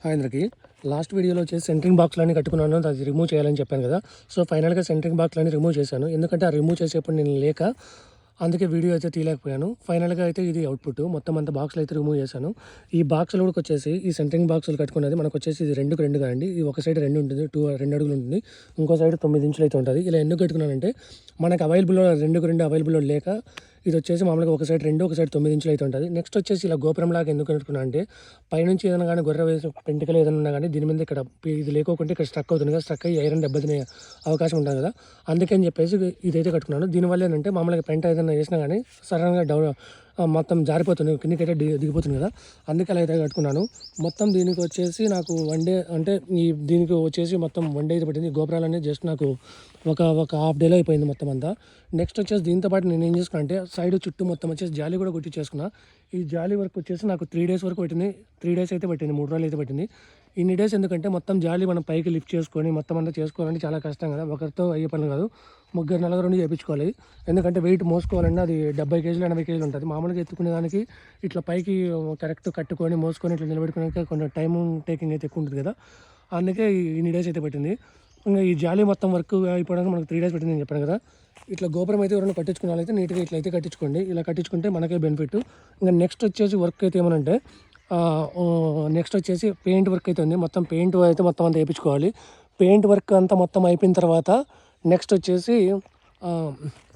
Hi అందరికి. Last వీడియోలో వచ్చేసి సెంటరింగ్ బాక్స్లన్నీ కట్టుకున్నాను, అది రిమూవ్ చేయాలని చెప్పాను కదా. సో ఫైనల్గా సెంటరింగ్ బాక్స్లన్నీ రిమూవ్ చేశాను, ఎందుకంటే ఆ రిమూవ్ చేసేప్పుడు నేను లేక అందుకే వీడియో అయితే తీయలేకపోయాను. ఫైనల్గా అయితే ఇది అవుట్పుట్. మొత్తం అంతా బాక్స్లు అయితే రిమూవ్ చేశాను. ఈ బాక్స్లో కూడా వచ్చేసి ఈ సెంటరింగ్ బాక్సులు కట్టుకున్నది మనకు వచ్చేసి ఇది 2కు 2 కాదండి. ఈ ఒక సైడ్ 2 ఉంటుంది, 2 అడుగులు ఉంటుంది, ఇంకో సైడ్ 9 ఇంచులు అయితే ఉంటుంది. ఇలా ఎందుకు కట్టుకున్నానంటే మనకు అవైలబుల్ 2కు 2 అవైలబుల్ లేక ఇది వచ్చేసి మామూలుగా ఒక సైడ్ 2, ఒక సైడ్ 9 ఇంచులు అయితే ఉంటుంది. నెక్స్ట్ వచ్చేసి ఇలా గోపురం లాగా ఎందుకు కట్టుకున్నా అంటే పైనుంచి ఏదైనా కానీ గొర్రె వేసి పెంటికలు ఏదైనా ఉన్నా కానీ దీని మీద ఇక్కడ ఇది లేకోకుంటే ఇక్కడ స్ట్రక్ అవుతుంది కదా, స్ట్రక్ అయ్యి ఐరన్ దెబ్బతినే అవకాశం ఉంటుంది కదా. అందుకని చెప్పేసి ఇదైతే కట్టుకున్నాను. దీనివల్ల ఏంటంటే మామూలుగా పెంట ఏదైనా వేసినా కానీ సడన్గా డౌన్ మొత్తం జారిపోతుంది, కిందకైతే దిగిపోతుంది కదా. అందుకే అలా అయితే కట్టుకున్నాను. మొత్తం దీనికి వచ్చేసి నాకు 1 డే అంటే దీనికి వచ్చేసి మొత్తం 1 డే అయితే పట్టింది. గోపురాలన్నీ జస్ట్ నాకు ఒక హాఫ్ డేలో అయిపోయింది మొత్తం అంతా. నెక్స్ట్ వచ్చేసి దీంతో పాటు నేను ఏం చేసుకున్నా అంటే సైడ్ చుట్టూ మొత్తం వచ్చేసి జాలి కూడా కొట్టించేసుకున్నా. ఈ జాలి వర్క్ వచ్చేసి నాకు 3 డేస్ వరకు పట్టింది. 3 డేస్ అయితే పట్టింది, 3 రోజులు అయితే పట్టింది. ఇన్ని డేస్ ఎందుకంటే మొత్తం జాలి మనం పైకి లిఫ్ట్ చేసుకొని మొత్తం అంతా చేసుకోవాలంటే చాలా కష్టం కదా. ఒకరితో అయ్యే పని కాదు, 3-4 నుండి చేయించుకోవాలి. ఎందుకంటే వెయిట్ మోసుకోవాలన్నా అది 70 కేజీలు 80 కేజీలు ఉంటుంది. మామూలుగా ఎత్తుకునే దానికి ఇట్లా పైకి కరెక్ట్ కట్టుకొని మోసుకొని ఇట్లా నిలబెట్టుకోవడానికి కొంచెం టైం టేకింగ్ అయితే ఎక్కువ ఉంటుంది కదా. అందుకే ఇన్ని డేస్ అయితే పట్టింది. ఇంకా ఈ జాలి మొత్తం వర్క్ అయిపోవడానికి మనకు 3 డేస్ పట్టింది అని చెప్పాను కదా. ఇట్లా గోపురం అయితే ఎవరైనా కట్టించుకున్న వాళ్ళైతే నీట్గా ఇట్లా అయితే కట్టించుకోండి. ఇలా కట్టించుకుంటే మనకే బెనిఫిట్. ఇంకా నెక్స్ట్ వచ్చేసి వర్క్ అయితే ఏమనంటే నెక్స్ట్ వచ్చేసి పెయింట్ వర్క్ అయితే ఉంది. మొత్తం పెయింట్ అయితే మొత్తం అంతా వేయించుకోవాలి. పెయింట్ వర్క్ అంతా మొత్తం అయిపోయిన తర్వాత నెక్స్ట్ వచ్చేసి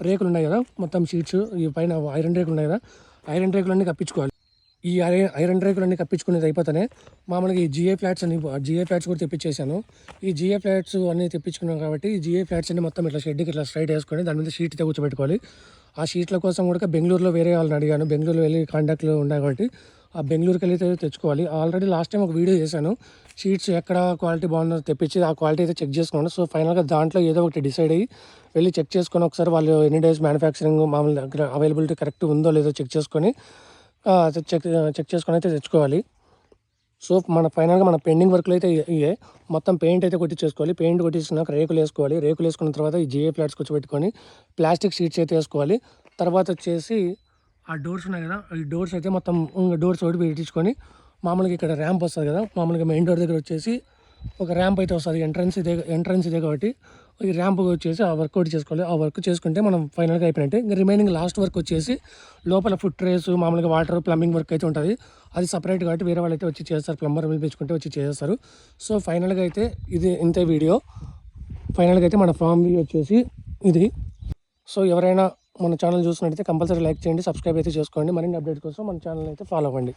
రేకులు ఉన్నాయి కదా, మొత్తం షీట్స్ ఈ పైన ఐరన్ రేకులు ఉన్నాయి కదా, ఐరన్ రేకులన్నీ కప్పించుకోవాలి. ఈ ఐరన్ రేకులన్నీ కప్పించుకునేది అయిపోతానే మామూలుగా ఈ జిఏ ఫ్లాట్స్ కూడా తెప్పించేసాను. ఈ జిఏ ఫ్లాట్స్ అన్నీ తెప్పించుకున్నాను కాబట్టి ఈ జిఏ ఫ్లాట్స్ అన్ని మొత్తం ఇట్లా షెడ్కి ఇట్లా స్ట్రైట్ వేసుకొని దాని మీద షీట్ అయితే కూర్చోబెట్టుకోవాలి. ఆ షీట్ల కోసం కూడా బెంగళూరులో వేరే వాళ్ళని అడిగాను. బెంగళూరులో వెళ్ళి కాంటాక్ట్లో ఉన్నాయి కాబట్టి ఆ బెంగళూరుకి వెళ్ళి అయితే తెచ్చుకోవాలి. ఆల్రెడీ లాస్ట్ టైం ఒక వీడియో చేశాను, షీట్స్ ఎక్కడ క్వాలిటీ బాగుందో తెప్పించి ఆ క్వాలిటీ అయితే చెక్ చేసుకున్నాను. సో ఫైనల్గా దాంట్లో ఏదో ఒకటి డిసైడ్ అయ్యి వెళ్ళి చెక్ చేసుకొని ఒకసారి వాళ్ళు ఎన్ని డేస్ మ్యానుఫ్యాక్చరింగ్ మామూలు దగ్గర అవైలబిలిటీ కరెక్ట్ ఉందో లేదో చెక్ చేసుకొని చెక్ చేసుకొని అయితే తెచ్చుకోవాలి. సో మన ఫైనల్గా మన పెండింగ్ వర్క్లు అయితే ఇవే. మొత్తం పెయింట్ అయితే కొట్టించేసుకోవాలి. పెయింట్ కొట్టించినాక రేకులు వేసుకోవాలి. రేకులు వేసుకున్న తర్వాత ఈ జిఏ ఫ్లాట్స్ కూర్చోబెట్టుకొని ప్లాస్టిక్ షీట్స్ అయితే వేసుకోవాలి. తర్వాత వచ్చేసి ఆ డోర్స్ ఉన్నాయి కదా, ఈ డోర్స్ అయితే మొత్తం డోర్స్ ఒకటి పెట్టించుకొని మామూలుగా ఇక్కడ ర్యాంప్ వస్తుంది కదా, మామూలుగా మెయిన్ డోర్ దగ్గర వచ్చేసి ఒక ర్యాంప్ అయితే వస్తుంది. ఎంట్రన్స్ ఇదే కాబట్టి ఈ ర్యాంప్ వచ్చేసి ఆ వర్క్ ఒకటి చేసుకోవాలి. ఆ వర్క్ చేసుకుంటే మనం ఫైనల్గా అయిపోయినట్టే. ఇంకా రిమైనింగ్ లాస్ట్ వర్క్ వచ్చేసి లోపల ఫుట్ ట్రేస్ మామూలుగా వాటర్ ప్లంబింగ్ వర్క్ అయితే ఉంటుంది. అది సపరేట్ కాబట్టి వేరే వాళ్ళు అయితే వచ్చి చేస్తారు, ప్లంబర్ పిలిపించుకుంటే వచ్చి చేస్తారు. సో ఫైనల్గా అయితే ఇది ఇంతే వీడియో. ఫైనల్గా అయితే మన ఫామ్ వచ్చేసి ఇది. సో ఎవరైనా మన ఛానల్ చూసినట్టయితే కంపల్సరీ లైక్ చేయండి, సబ్స్క్రైబ్ అయితే చేసుకోండి. మరిన్ని అప్డేట్స్ కోసం మన ఛానల్ అయితే ఫాలో అవ్వండి.